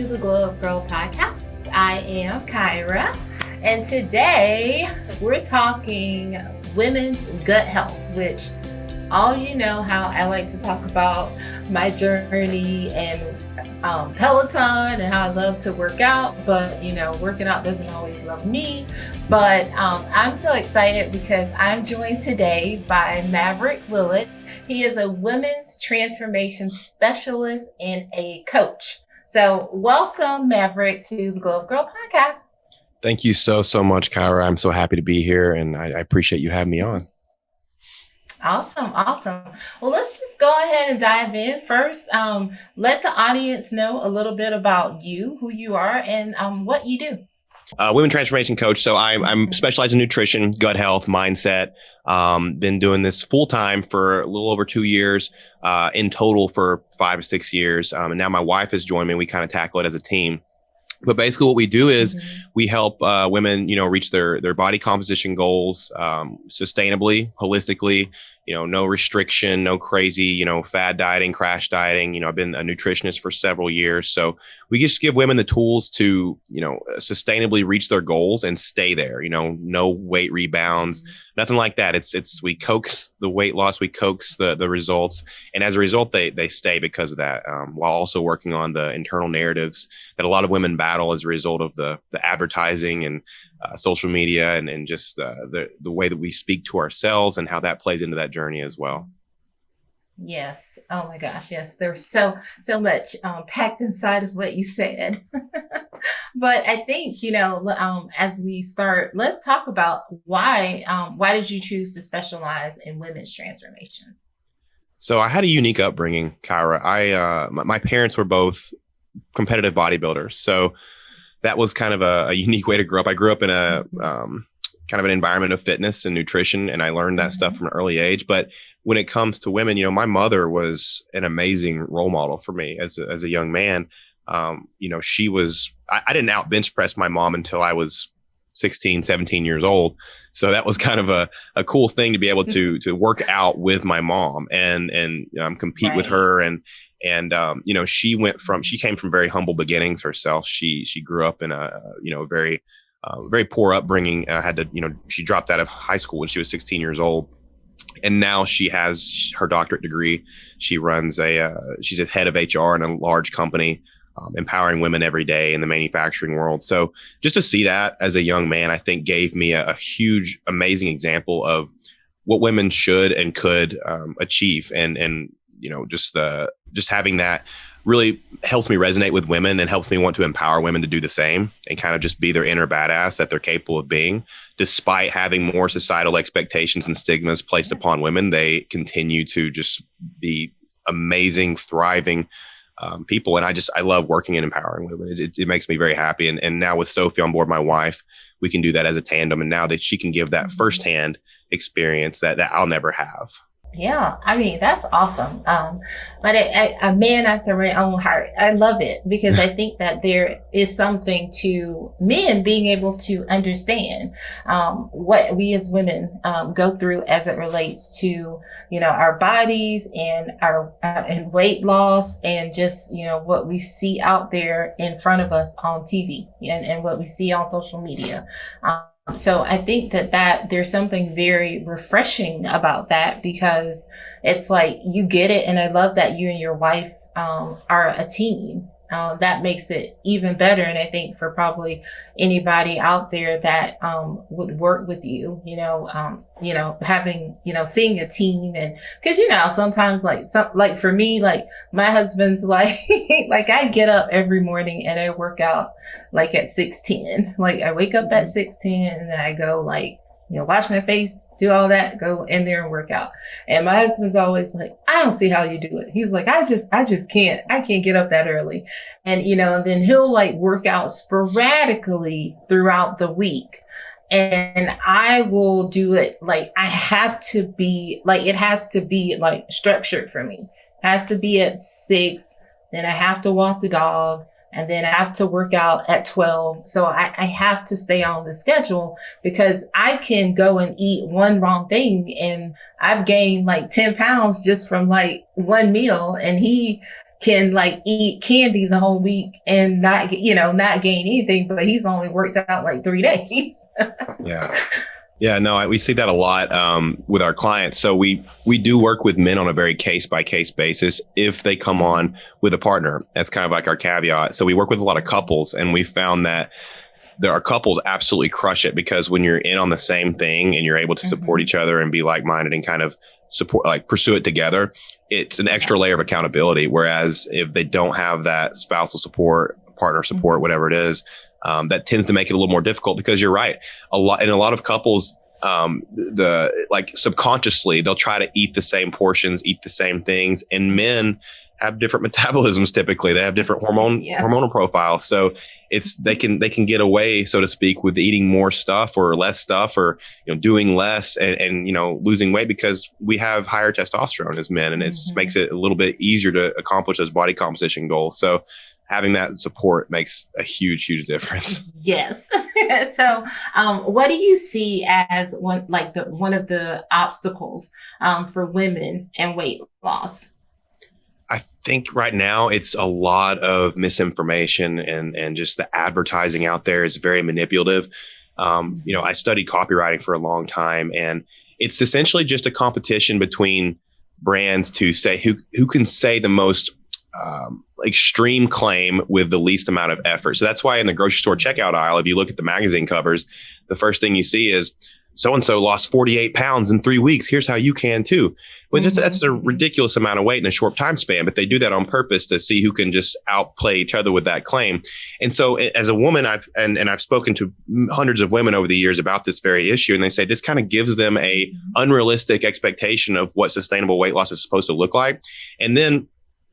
to the Gyrl podcast. I am Kyra, and today we're talking women's gut health, which all you know how I like to talk about my journey and Peloton and how I love to work out, but working out doesn't always love me. But I'm so excited because I'm joined today by Maverick Willet. He is a women's transformation specialist and a coach. So welcome, Maverick, to the Gyrl podcast. Thank you so much, Kyra. I'm so happy to be here, and I appreciate you having me on. Awesome. Well, let's just go ahead and dive in. First, let the audience know a little bit about you, who you are, and what you do. Women transformation coach. So I'm specialized in nutrition, gut health, mindset. Been doing this full time for a little over 2 years, in total for 5 or 6 years. And now my wife has joined me. We kind of tackle it as a team. But basically what we do is we help women, reach their body composition goals sustainably, holistically, no restriction, no crazy, fad dieting, crash dieting. I've been a nutritionist for several years. So we just give women the tools to, sustainably reach their goals and stay there, no weight rebounds, nothing like that. We coax the weight loss, we coax the results. And as a result, they stay because of that, while also working on the internal narratives that a lot of women battle as a result of the advertising and social media and just the way that we speak to ourselves and how that plays into that journey as well. Yes. Oh my gosh. Yes. There's so much packed inside of what you said. But I think, as we start, let's talk about why did you choose to specialize in women's transformations? So I had a unique upbringing, Kyra. My parents were both competitive bodybuilders. So that was kind of a unique way to grow up. I grew up in a kind of an environment of fitness and nutrition, and I learned that stuff from an early age. But when it comes to women, my mother was an amazing role model for me as a young man. She was, I didn't out bench press my mom until I was 16, 17 years old. So that was kind of a cool thing to be able to work out with my mom and compete with her. And she came from very humble beginnings herself. She grew up in a very poor upbringing. She dropped out of high school when she was 16 years old. And now she has her doctorate degree. She runs she's a head of HR in a large company, empowering women every day in the manufacturing world. So just to see that as a young man, I think gave me a huge, amazing example of what women should and could achieve. And just having that really helps me resonate with women and helps me want to empower women to do the same and kind of just be their inner badass that they're capable of being. Despite having more societal expectations and stigmas placed upon women, they continue to just be amazing, thriving people. And I love working and empowering women. It makes me very happy. And now with Sophie on board, my wife, we can do that as a tandem. And now that she can give that firsthand experience that I'll never have. Yeah, I mean, that's awesome. But a man after my own heart, I love it because I think that there is something to men being able to understand what we as women go through as it relates to, our bodies and our and weight loss and just, what we see out there in front of us on TV and what we see on social media. So I think that there's something very refreshing about that because it's like you get it. And I love that you and your wife are a team. That makes it even better. And I think for probably anybody out there that would work with you, having, seeing a team and because, sometimes like for me, like my husband's like, like I get up every morning and I work out like at 6:10. Like I wake up at 6:10 and then I go wash my face, do all that, go in there and work out. And my husband's always like, I don't see how you do it. He's like, I just can't get up that early. And, and then he'll work out sporadically throughout the week. And I will do it it has to be structured for me. It has to be at 6. Then I have to walk the dog. And then I have to work out at 12. So I have to stay on the schedule because I can go and eat one wrong thing. And I've gained 10 pounds just from one meal. And he can like eat candy the whole week and not, not gain anything, but he's only worked out like 3 days. Yeah. Yeah, no, we see that a lot with our clients. So we do work with men on a very case by case basis if they come on with a partner. That's kind of like our caveat. So we work with a lot of couples, and we found that there are couples absolutely crush it, because when you're in on the same thing and you're able to support each other and be like-minded and kind of support, like pursue it together, it's an extra layer of accountability. Whereas if they don't have that spousal support, partner support, whatever it is, that tends to make it a little more difficult, because you're right. A lot of couples, subconsciously, they'll try to eat the same portions, eat the same things, and men have different metabolisms. Typically, they have different hormonal profiles. So they can get away, so to speak, with eating more stuff or less stuff, or doing less and losing weight, because we have higher testosterone as men, and it just makes it a little bit easier to accomplish those body composition goals. So having that support makes a huge, huge difference. Yes. So, what do you see as one of the obstacles for women and weight loss? I think right now it's a lot of misinformation, and just the advertising out there is very manipulative. I studied copywriting for a long time, and it's essentially just a competition between brands to say who can say the most extreme claim with the least amount of effort. So that's why in the grocery store checkout aisle, if you look at the magazine covers, the first thing you see is so-and-so lost 48 pounds in 3 weeks. Here's how you can too. Well, that's a ridiculous amount of weight in a short time span, but they do that on purpose to see who can just outplay each other with that claim. And so as a woman, I've spoken to hundreds of women over the years about this very issue, and they say this kind of gives them a unrealistic expectation of what sustainable weight loss is supposed to look like. And then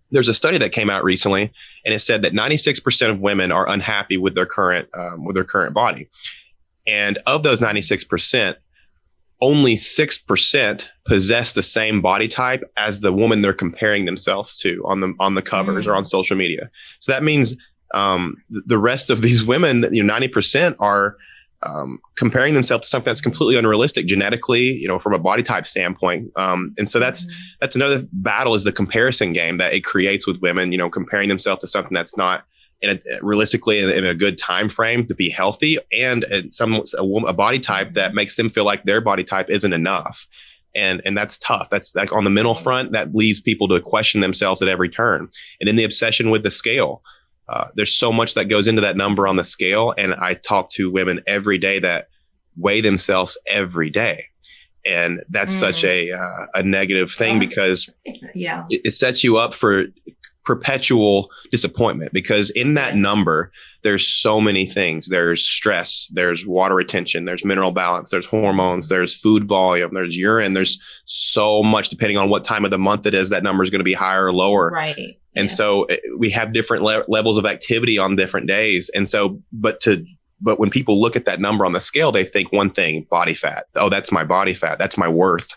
there's a study that came out recently, and it said that 96% of women are unhappy with their current body. And of those 96%, only 6% possess the same body type as the woman they're comparing themselves to on the covers or on social media. So that means the rest of these women, 90% are comparing themselves to something that's completely unrealistic genetically, from a body type standpoint. And so that's another battle, is the comparison game that it creates with women, comparing themselves to something that's not realistically in a good time frame to be healthy, and a body type that makes them feel like their body type isn't enough. And that's tough. That's like on the mental front, that leads people to question themselves at every turn. And then the obsession with the scale. There's so much that goes into that number on the scale. And I talk to women every day that weigh themselves every day. And that's such a negative thing, because it sets you up for perpetual disappointment, because in that number, there's so many things. There's stress, there's water retention, there's mineral balance, there's hormones, there's food volume, there's urine. There's so much, depending on what time of the month it is, that number is going to be higher or lower. Right. And so we have different levels of activity on different days. And so, but when people look at that number on the scale, they think one thing: body fat. Oh, that's my body fat. That's my worth.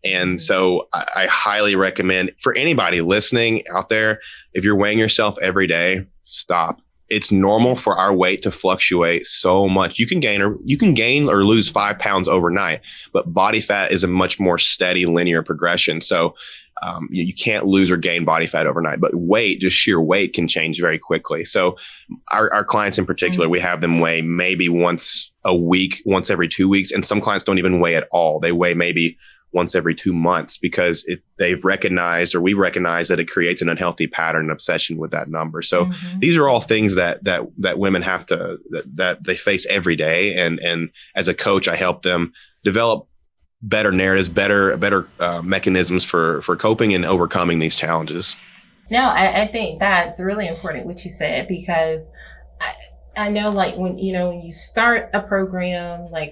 And so I highly recommend, for anybody listening out there, if you're weighing yourself every day, stop. It's normal for our weight to fluctuate so much. You can gain or lose 5 pounds overnight, but body fat is a much more steady linear progression. So you can't lose or gain body fat overnight, but weight, just sheer weight, can change very quickly. So our clients in particular, we have them weigh maybe once a week, once every 2 weeks. And some clients don't even weigh at all. They weigh maybe once every 2 months, because we recognize that it creates an unhealthy pattern and obsession with that number. So these are all things that women have that they face every day. And as a coach, I help them develop better narratives, better mechanisms for coping and overcoming these challenges. No, I think that's really important what you said, because I know, like, when you start a program, I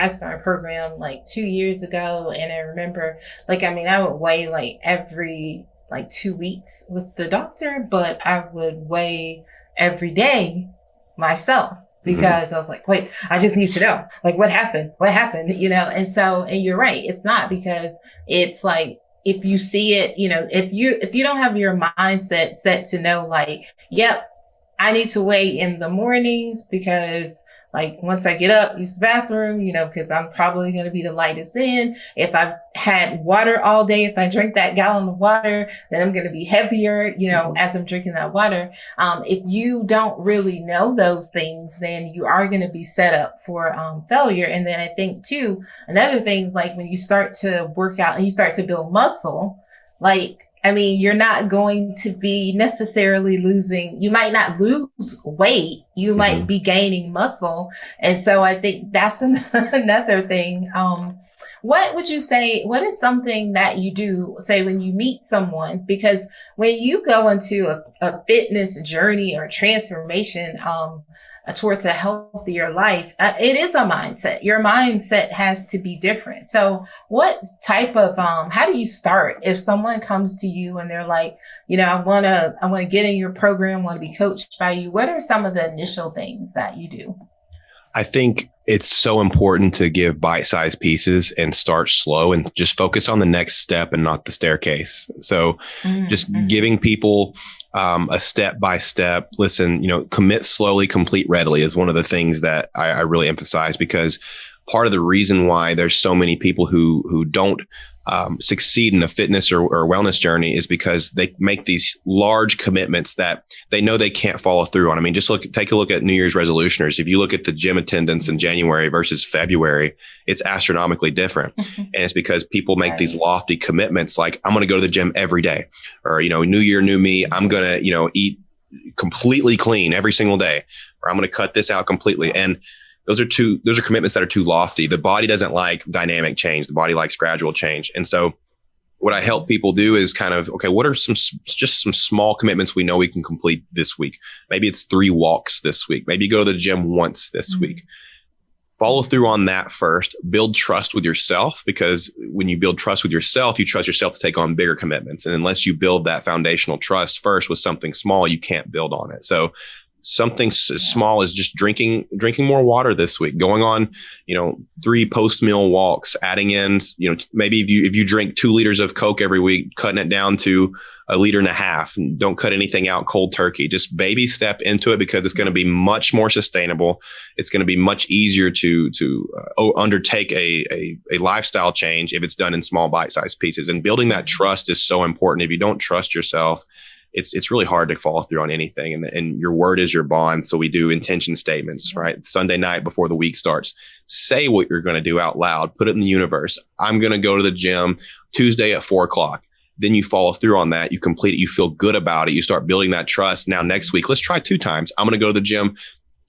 started a program 2 years ago, and I remember, I would weigh every 2 weeks with the doctor, but I would weigh every day myself, because I was like, wait, I just need to know, what happened, and so, and you're right. It's not, because it's if you see it, if you don't have your mindset set to know, yep, I need to weigh in the mornings, because Like once I get up, use the bathroom, because I'm probably going to be the lightest then. If I've had water all day, if I drink that gallon of water, then I'm going to be heavier, as I'm drinking that water. If you don't really know those things, then you are going to be set up for failure. And then I think too, another thing is like when you start to work out and you start to build muscle, you're not going to be necessarily you might not lose weight. You might be gaining muscle. And so I think that's another thing. What would you say, what is something that you do, say, when you meet someone? Because when you go into a fitness journey or transformation, towards a healthier life, it is a mindset. Your mindset has to be different. So what type of, how do you start if someone comes to you and they're like, I want to get in your program, want to be coached by you? What are some of the initial things that you do? I think it's so important to give bite-sized pieces and start slow and just focus on the next step and not the staircase. So just giving people a step-by-step, listen, commit slowly, complete readily is one of the things that I really emphasize, because part of the reason why there's so many people who don't succeed in a fitness or wellness journey is because they make these large commitments that they know they can't follow through on. I mean, take a look at New Year's resolutioners. If you look at the gym attendance in January versus February, it's astronomically different. And it's because people make these lofty commitments like, I'm going to go to the gym every day, or, new year, new me. I'm going to, eat completely clean every single day, or I'm going to cut this out completely. And those are commitments that are too lofty. The body doesn't like dynamic change. The body likes gradual change. And so what I help people do is kind of, okay, what are some small commitments we know we can complete this week? Maybe it's 3 walks this week. Maybe go to the gym once this week. Follow through on that first. Build trust with yourself, because when you build trust with yourself, you trust yourself to take on bigger commitments. And unless you build that foundational trust first with something small, you can't build on it. So something as small as just drinking more water this week, going on, 3 post-meal walks, adding in, maybe if you drink 2 liters of Coke every week, cutting it down to 1.5 liters, and don't cut anything out cold turkey. Just baby step into it, because it's going to be much more sustainable. It's going to be much easier to undertake a lifestyle change if it's done in small bite-sized pieces. And building that trust is so important. If you don't trust yourself, it's really hard to follow through on anything. And your word is your bond. So we do intention statements, right? Sunday night before the week starts, say what you're going to do out loud, put it in the universe. I'm going to go to the gym Tuesday at 4:00. Then you follow through on that. You complete it. You feel good about it. You start building that trust. Now, next week, let's try 2 times. I'm going to go to the gym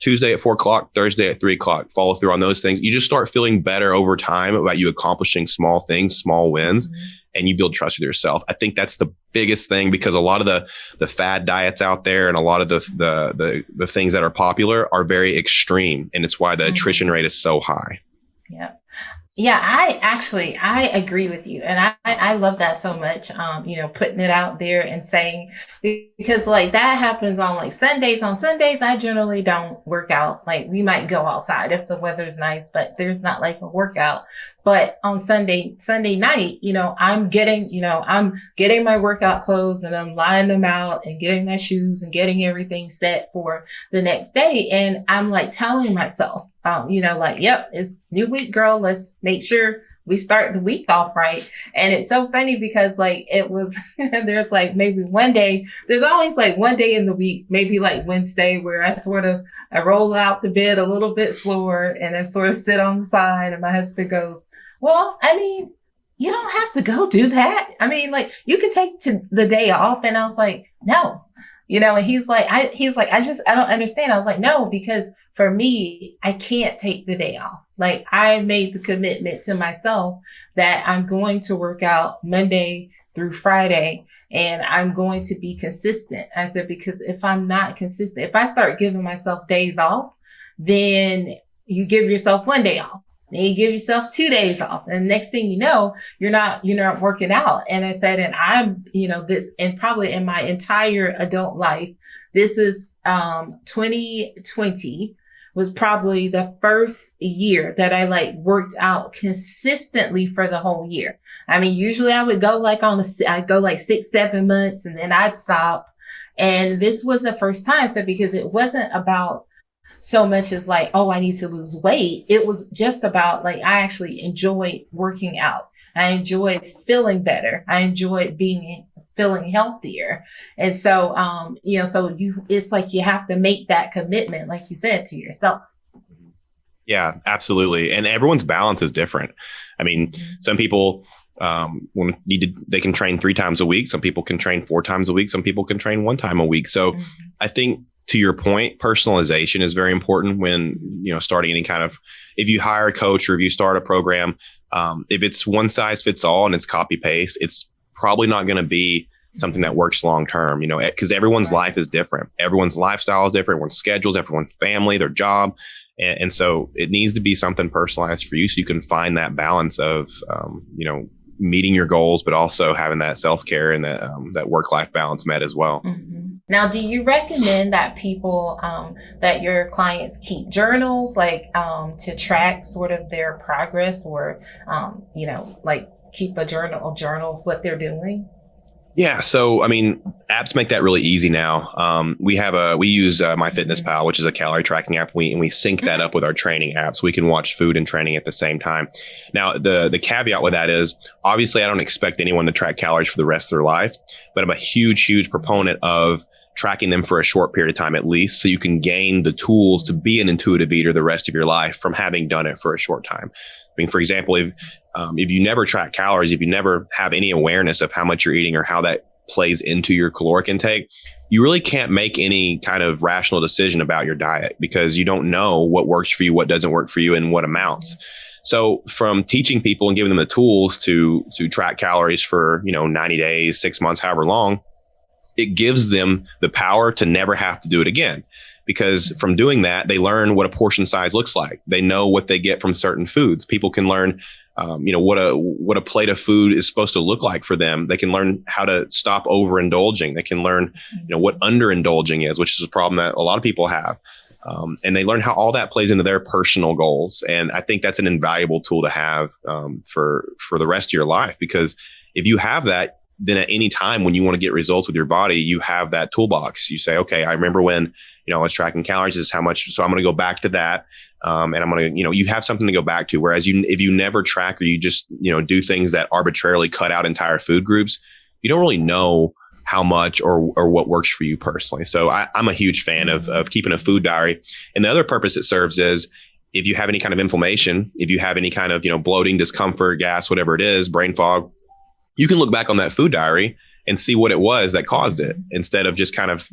Tuesday at 4:00, Thursday at 3:00. Follow through on those things. You just start feeling better over time about you accomplishing small things, small wins. And you build trust with yourself. I think that's the biggest thing, because a lot of the fad diets out there and a lot of the things that are popular are very extreme. And it's why the attrition rate is so high. Yeah. Yeah, I agree with you. And I love that so much, putting it out there and saying, because like that happens on like Sundays. On Sundays, I generally don't work out. Like we might go outside if the weather's nice, but there's not like a workout. But on Sunday night, I'm getting my workout clothes and I'm lying them out and getting my shoes and getting everything set for the next day. And I'm like telling myself, yep, it's new week, girl. Let's make sure we start the week off right. And it's so funny because like it was, there's like maybe one day, there's always like one day in the week, maybe like Wednesday, where I roll out the bed a little bit slower and I sort of sit on the side, and my husband goes, well, you don't have to go do that. Like you can take the day off. And I was like, no. And he's like, I don't understand. I was like, no, because for me, I can't take the day off. Like I made the commitment to myself that I'm going to work out Monday through Friday and I'm going to be consistent. I said, because if I'm not consistent, if I start giving myself days off, then you give yourself 1 day off. Then you give yourself 2 days off. And next thing you know, you're not working out. And I said, and I'm, this, and probably in my entire adult life, this is, 2020 was probably the first year that I like worked out consistently for the whole year. Usually I would go like I'd go like 6-7 months and then I'd stop. And this was the first time. So because it wasn't about so much as like, oh, I need to lose weight. It was just about like, I actually enjoyed working out. I enjoyed feeling better. I enjoyed feeling healthier. And so, it's like you have to make that commitment, like you said, to yourself. Yeah, absolutely. And everyone's balance is different. I mean, some people they can train 3 times a week. Some people can train 4 times a week. Some people can train 1 time a week. So I think, to your point, personalization is very important when, starting any kind of, if you hire a coach or if you start a program, if it's one size fits all and it's copy paste, it's probably not going to be something that works long term, because everyone's life is different. Everyone's lifestyle is different. Everyone's schedules, everyone's family, their job. And so it needs to be something personalized for you so you can find that balance of, meeting your goals, but also having that self-care and that work-life balance met as well. Now, do you recommend that people, that your clients keep journals, like to track sort of their progress, or, like keep a journal of what they're doing? Yeah. So, I mean, apps make that really easy now. We use MyFitnessPal, which is a calorie tracking app. We sync that up with our training app so we can watch food and training at the same time. Now, the caveat with that is, obviously, I don't expect anyone to track calories for the rest of their life, but I'm a huge proponent of tracking them for a short period of time, at least, so you can gain the tools to be an intuitive eater the rest of your life from having done it for a short time. I mean, for example, if you never track calories, if you never have any awareness of how much you're eating or how that plays into your caloric intake, you really can't make any kind of rational decision about your diet because you don't know what works for you, what doesn't work for you, and what amounts. So from teaching people and giving them the tools to track calories for, 90 days, 6 months, however long, it gives them the power to never have to do it again. Because from doing that, they learn what a portion size looks like. They know what they get from certain foods. People can learn, what a plate of food is supposed to look like for them. They can learn how to stop overindulging. They can learn, what underindulging is, which is a problem that a lot of people have. And they learn how all that plays into their personal goals. And I think that's an invaluable tool to have for the rest of your life. Because if you have that, then at any time when you want to get results with your body, you have that toolbox. You say, okay, I remember when, I was tracking calories, this is how much, so I'm going to go back to that. And I'm going to, you have something to go back to. Whereas if you never track or you just, do things that arbitrarily cut out entire food groups, you don't really know how much or what works for you personally. So I'm a huge fan of keeping a food diary. And the other purpose it serves is, if you have any kind of inflammation, if you have any kind of, bloating, discomfort, gas, whatever it is, brain fog, you can look back on that food diary and see what it was that caused it, instead of just kind of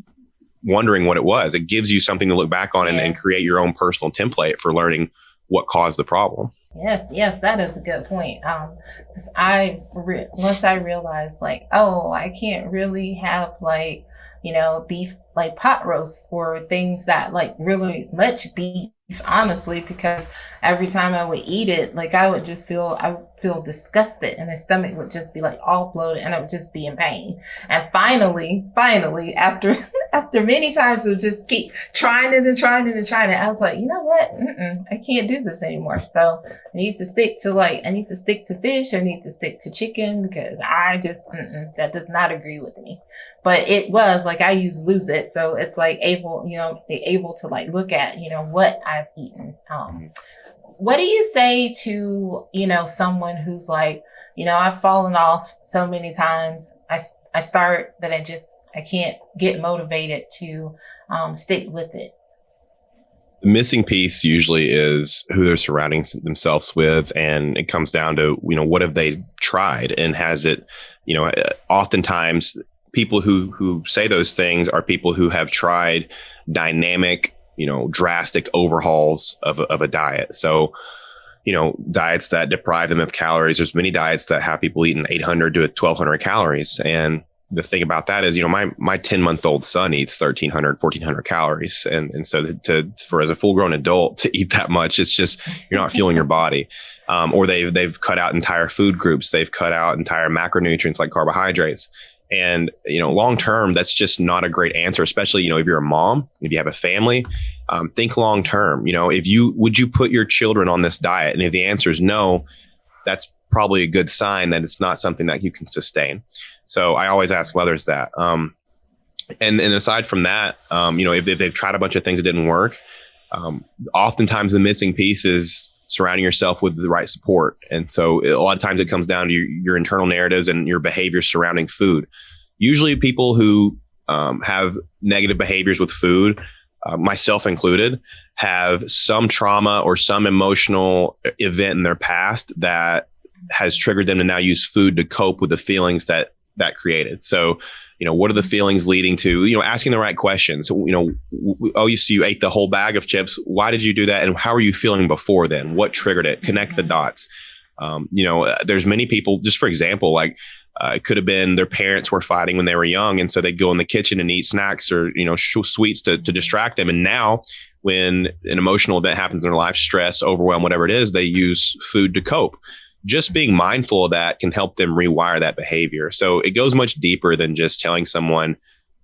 wondering what it was. It gives you something to look back on and create your own personal template for learning what caused the problem. Yes, that is a good point. Because once I realized, like, oh, I can't really have like, beef, like pot roast or things that like really much beef, honestly, because every time I would eat it, like I would feel disgusted and my stomach would just be like all bloated and I would just be in pain. And finally, after many times of just keep trying it, I was like, you know what? I can't do this anymore. So I need to stick to fish. I need to stick to chicken because I just, that does not agree with me. But it was like, I use Lose It. So it's like able to like look at, what I've eaten. What do you say to, someone who's like, I've fallen off so many times. I start, but I can't get motivated to stick with it. The missing piece usually is who they're surrounding themselves with. And it comes down to, what have they tried, and has it, oftentimes people who say those things are people who have tried dynamic, drastic overhauls of a diet. So, diets that deprive them of calories. There's many diets that have people eating 800 to 1200 calories. And the thing about that is, my 10-month-old son eats 1300, 1400 calories. And so for as a full grown adult to eat that much, it's just, you're not fueling your body. Or they've cut out entire food groups. They've cut out entire macronutrients like carbohydrates. And, long term, that's just not a great answer, especially, if you're a mom, if you have a family, think long term. Would you put your children on this diet? And if the answer is no, that's probably a good sign that it's not something that you can sustain. So I always ask mothers that. And aside from that, if they've tried a bunch of things that didn't work, Oftentimes the missing piece is surrounding yourself with the right support. And so a lot of times it comes down to your internal narratives and your behaviors surrounding food. Usually people who have negative behaviors with food, myself included, have some trauma or some emotional event in their past that has triggered them to now use food to cope with the feelings that created. So, what are the feelings leading to, asking the right questions. So you ate the whole bag of chips. Why did you do that? And how are you feeling before then? What triggered it? Connect the dots. There's many people, just for example, like it could have been their parents were fighting when they were young. And so they'd go in the kitchen and eat snacks or, sweets to distract them. And now when an emotional event happens in their life, stress, overwhelm, whatever it is, they use food to cope. Just being mindful of that can help them rewire that behavior. So it goes much deeper than just telling someone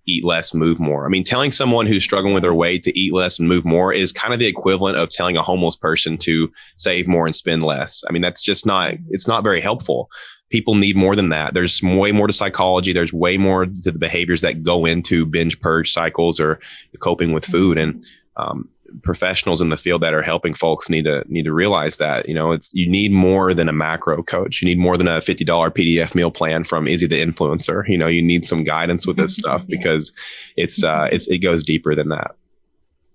eat less, move more. I mean, telling someone who's struggling with their weight to eat less and move more is kind of the equivalent of telling a homeless person to save more and spend less. I mean, that's just it's not very helpful. People need more than that. There's way more to psychology. There's way more to the behaviors that go into binge purge cycles or coping with food. And professionals in the field that are helping folks need to realize that, you need more than a macro coach. You need more than a $50 PDF meal plan from Izzy the influencer. You need some guidance with this stuff because it goes deeper than that.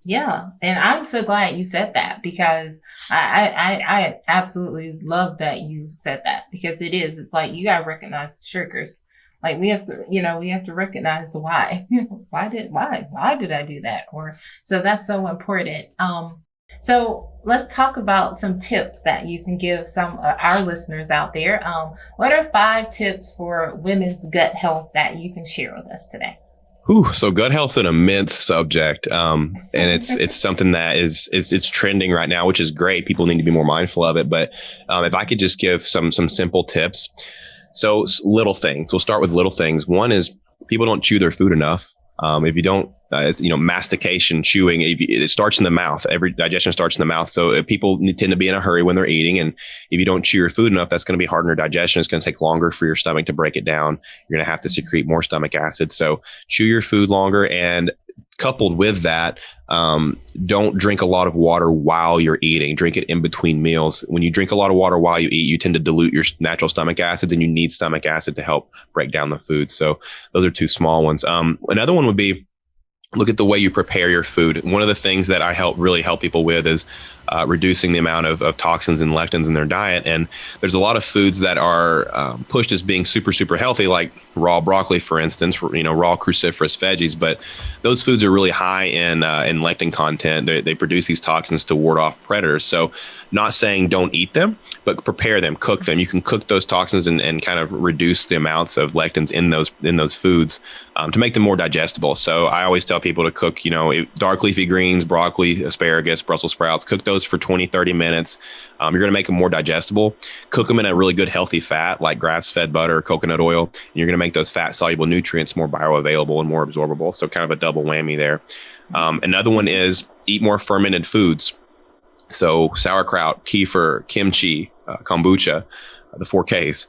Yeah. And I'm so glad you said that because I absolutely love that you said that because it's like, you got to recognize the triggers. Like we have to recognize the why. Why did I do that? So that's so important. So let's talk about some tips that you can give some our listeners out there. What are 5 tips for women's gut health that you can share with us today? So gut health's an immense subject. And it's something that it's trending right now, which is great. People need to be more mindful of it. But if I could just give some simple tips. So little things. We'll start with little things. One is people don't chew their food enough. If you don't, mastication, chewing, it starts in the mouth. Every digestion starts in the mouth. So if people tend to be in a hurry when they're eating, and if you don't chew your food enough, that's going to be hard on your digestion. It's going to take longer for your stomach to break it down. You're going to have to secrete more stomach acid. So chew your food longer. And coupled with that, don't drink a lot of water while you're eating. Drink it in between meals. When you drink a lot of water while you eat, you tend to dilute your natural stomach acids, and you need stomach acid to help break down the food. So those are 2 small ones. Another one would be look at the way you prepare your food. One of the things that I really help people with is reducing the amount of toxins and lectins in their diet. And there's a lot of foods that are pushed as being super, super healthy, like raw broccoli, for instance, raw cruciferous veggies. But those foods are really high in lectin content. They produce these toxins to ward off predators. So not saying don't eat them, but prepare them, cook them. You can cook those toxins and kind of reduce the amounts of lectins in those foods to make them more digestible. So I always tell people to cook, dark leafy greens, broccoli, asparagus, Brussels sprouts, cook those for 20, 30 minutes. You're going to make them more digestible. Cook them in a really good healthy fat like grass-fed butter or coconut oil. And you're going to make those fat-soluble nutrients more bioavailable and more absorbable. So kind of a double whammy there. Another one is eat more fermented foods. So sauerkraut, kefir, kimchi, kombucha, the 4Ks.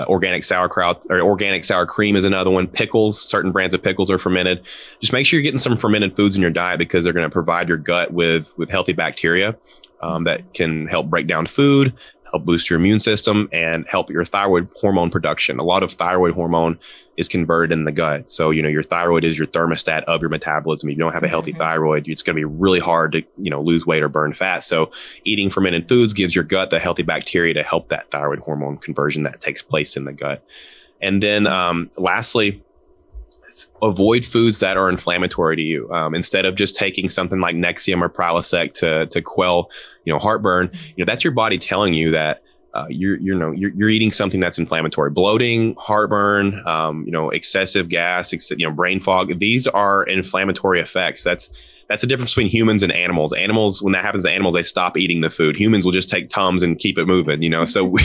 Organic sauerkraut or organic sour cream is another one. Pickles, certain brands of pickles are fermented. Just make sure you're getting some fermented foods in your diet because they're going to provide your gut with healthy bacteria that can help break down food, help boost your immune system, and help your thyroid hormone production. A lot of thyroid hormone is converted in the gut. So, your thyroid is your thermostat of your metabolism. If you don't have a healthy thyroid, it's going to be really hard to, lose weight or burn fat. So eating fermented foods gives your gut the healthy bacteria to help that thyroid hormone conversion that takes place in the gut. And then lastly, avoid foods that are inflammatory to you. Instead of just taking something like Nexium or Prilosec to quell, heartburn, that's your body telling you that you're eating something that's inflammatory. Bloating, heartburn, excessive gas, brain fog. These are inflammatory effects. That's the difference between humans and animals. Animals, when that happens to animals, they stop eating the food. Humans will just take Tums and keep it moving, So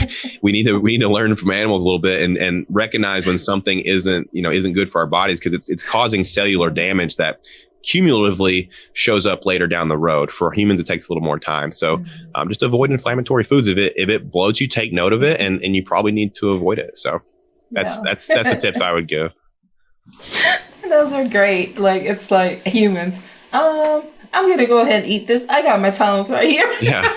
we need to learn from animals a little bit and recognize when something isn't good for our bodies because it's causing cellular damage that cumulatively shows up later down the road. For humans, it takes a little more time. So just avoid inflammatory foods. If it bloats you, take note of it, and you probably need to avoid it. So that's the tips I would give. Those are great. Like, it's like humans. I'm going to go ahead and eat this. I got my Tums right here. Yeah.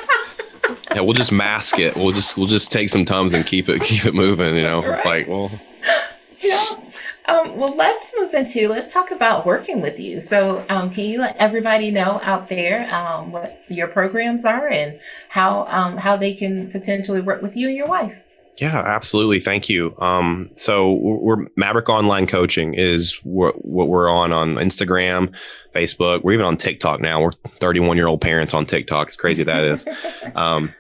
Yeah, we'll just mask it. We'll just take some Tums and keep it moving. You know, Right. it's like, well, Yeah. Well, let's talk about working with you. So, can you let everybody know out there what your programs are and how they can potentially work with you and your wife? yeah, absolutely. Thank you. So we're Maverick Online Coaching is what we're on Instagram, Facebook. We're even on TikTok now. We're 31-year-old parents on TikTok. It's crazy that is.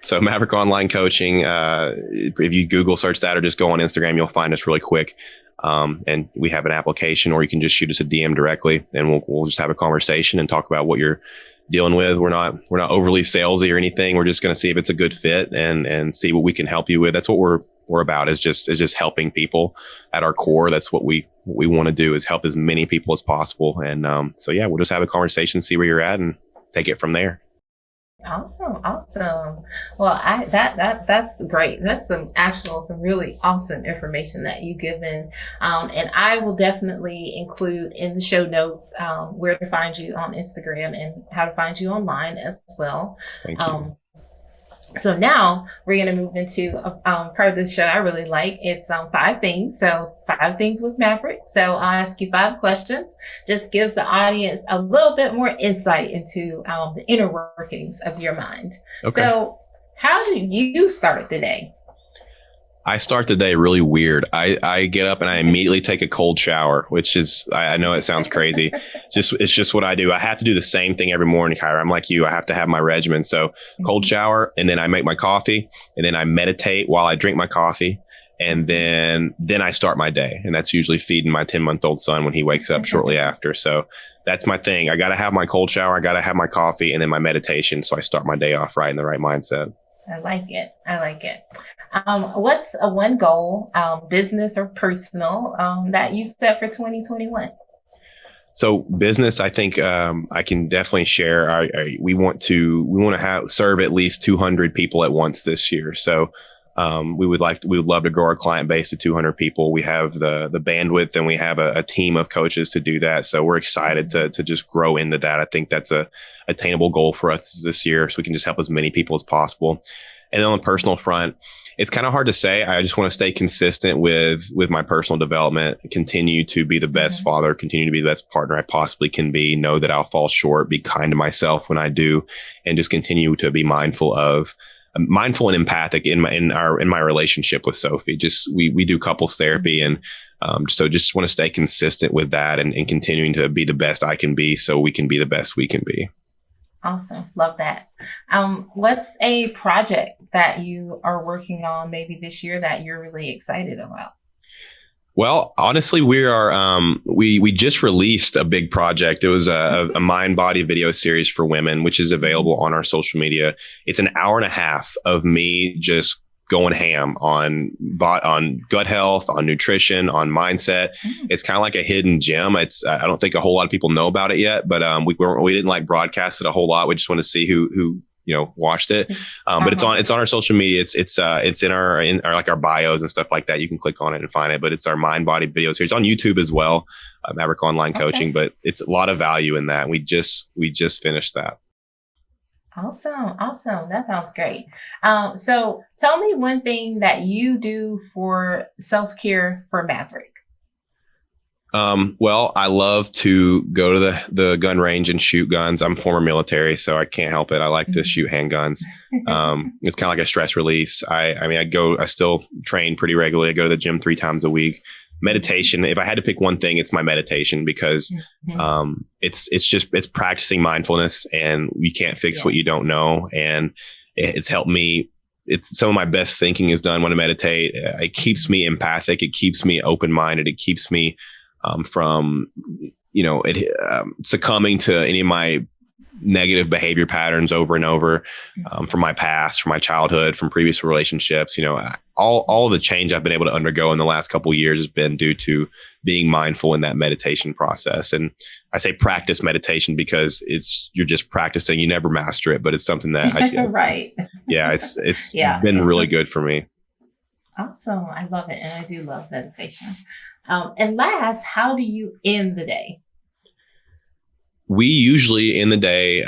So Maverick Online Coaching. If you Google search that or just go on Instagram, you'll find us really quick. And we have an application, or you can just shoot us a DM directly, and we'll just have a conversation and talk about what you're dealing with. We're not overly salesy or anything. We're just going to see if it's a good fit and see what we can help you with. That's what we're about, is just helping people at our core. That's what we want to do, is help as many people as possible. And so yeah, we'll just have a conversation, see where you're at, and take it from there. Awesome. Well, that's great. That's some really awesome information that you've given. And I will definitely include in the show notes where to find you on Instagram and how to find you online as well. Thank you. So now we're going to move into a part of the show I really like. It's 5 things. So 5 things with Maverick. So I'll ask you 5 questions. Just gives the audience a little bit more insight into the inner workings of your mind. Okay. So how do you start the day? I start the day really weird. I get up and I immediately take a cold shower, which is, I know it sounds crazy. It's just what I do. I have to do the same thing every morning, Kyra. I'm like you. I have to have my regimen. So cold shower, and then I make my coffee, and then I meditate while I drink my coffee. And then I start my day. And that's usually feeding my 10-month-old son when he wakes up shortly after. So that's my thing. I got to have my cold shower. I got to have my coffee, and then my meditation. So I start my day off right in the right mindset. I like it. What's one goal, business or personal, that you set for 2021? So business, I think I can definitely share. We want to serve at least 200 people at once this year. So we would love to grow our client base to 200 people. We have the bandwidth, and we have a team of coaches to do that. So we're excited to just grow into that. I think that's a attainable goal for us this year, so we can just help as many people as possible. And then on the personal front, it's kind of hard to say. I just want to stay consistent with my personal development, continue to be the best father, continue to be the best partner I possibly can be, know that I'll fall short, be kind to myself when I do, and just continue to be mindful and empathic in my relationship with Sophie. Just we do couples therapy, and so just want to stay consistent with that and continuing to be the best I can be, so we can be the best we can be. Awesome. Love that. What's a project that you are working on maybe this year that you're really excited about? Well, honestly, we just released a big project. It was a mind body video series for women, which is available on our social media. It's an hour and a half of me just going ham on gut health, on nutrition, on mindset. It's kind of like a hidden gem. I don't think a whole lot of people know about it yet, but we didn't broadcast it a whole lot. We just want to see who watched it. But it's on our social media. It's in our like our bios and stuff like that. You can click on it and find it. But it's our mind body video series on YouTube as well. Maverick Online Coaching, but it's a lot of value in that. We just finished that. Awesome. That sounds great. So tell me one thing that you do for self-care for Maverick. Well, I love to go to the gun range and shoot guns. I'm former military, so I can't help it. I like to shoot handguns. It's kind of like a stress release. I still train pretty regularly. I go to the gym 3 times a week. Meditation. If I had to pick one thing, it's my meditation, because it's practicing mindfulness, and you can't fix what you don't know. And it's helped me. It's some of my best thinking is done when I meditate. It keeps me empathic. It keeps me open-minded. It keeps me from succumbing to any of my negative behavior patterns over and over, from my past, from my childhood, from previous relationships. All the change I've been able to undergo in the last couple of years has been due to being mindful in that meditation process. And I say practice meditation because you're just practicing. You never master it, but it's something that right. Yeah, it's been really good for me. Awesome. I love it. And I do love meditation. And last, how do you end the day? We usually in the day,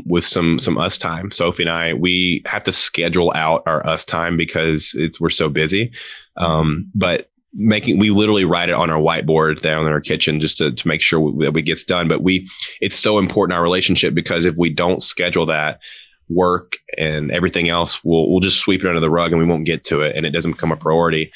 with some us time, Sophie and I, we have to schedule out our us time because we're so busy. But we literally write it on our whiteboard down in our kitchen just to make sure that it gets done. But it's so important in our relationship, because if we don't schedule that, work and everything else, we'll just sweep it under the rug and we won't get to it, and it doesn't become a priority.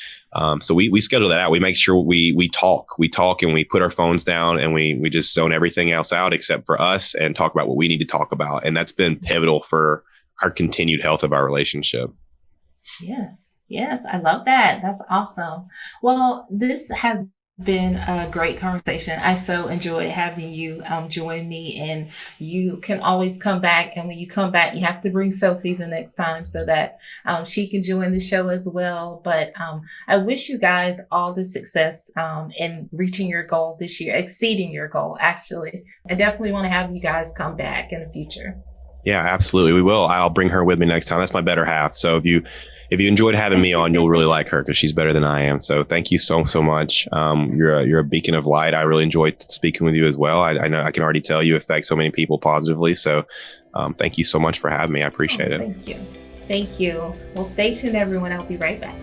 So we schedule that out. We make sure we talk and we put our phones down, and we just zone everything else out except for us, and talk about what we need to talk about. And that's been pivotal for our continued health of our relationship. Yes. Yes. I love that. That's awesome. Well, this has been a great conversation. I so enjoyed having you join me, and you can always come back. And when you come back, you have to bring Sophie the next time so that she can join the show as well. But I wish you guys all the success in reaching your goal this year, exceeding your goal. Actually, I definitely want to have you guys come back in the future. Yeah, absolutely. We will. I'll bring her with me next time. That's my better half. So if you enjoyed having me on, you'll really like her because she's better than I am. So thank you so much. You're a beacon of light. I really enjoyed speaking with you as well. I know I can already tell you affect so many people positively. So thank you so much for having me. I appreciate it. Thank you. Thank you. Well, stay tuned, everyone. I'll be right back.